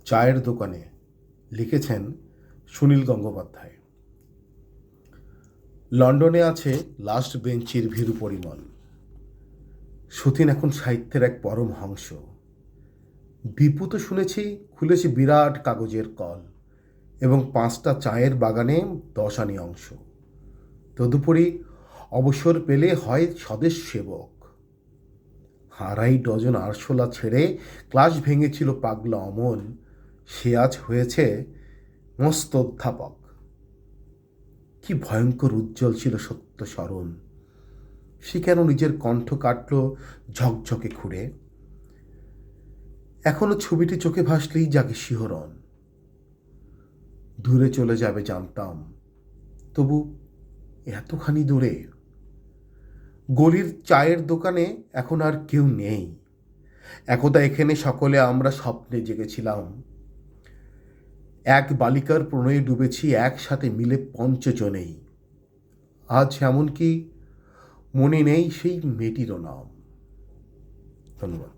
চায়ের দোকানে, লিখেছেন সুনীল গঙ্গোপাধ্যায়। লন্ডনে আছে লাস্ট বেঞ্চির ভীরু পরিমল। সতীন এখন সাহিত্যের এক পরমহংস। বিপু তো শুনেছি খুলেছে বিরাট কাগজের কল এবং 5টা চায়ের বাগানে 10 আনি অংশ। তদুপরি অবসর পেলে হয় স্বদেশ সেবক। 2.5 ডজন আরশোলা ছেড়ে ক্লাস ভেঙেছিল পাগলা অমল, সে আজ হয়েছে মস্ত অধ্যাপক। কি ভয়ঙ্কর উজ্জ্বল ছিল সত্য স্মরণ। সে কেন নিজের কণ্ঠ কাটল ঝকঝকে খুঁড়ে? এখনো ছবিটি চোখে ভাসলেই জাগে শিহরণ। দূরে চলে যাবে জানতাম, তবু এতখানি দূরে। গলির চায়ের দোকানে এখন আর কেউ নেই। একদা এখানে সকলে আমরা স্বপ্নে জেগেছিলাম। এক বালিকার প্রণয়ে ডুবেছি একসাথে মিলে 5 জনেই। আজ এমনকি মনে নেই সেই মেয়েটিরও নাম। ধন্যবাদ।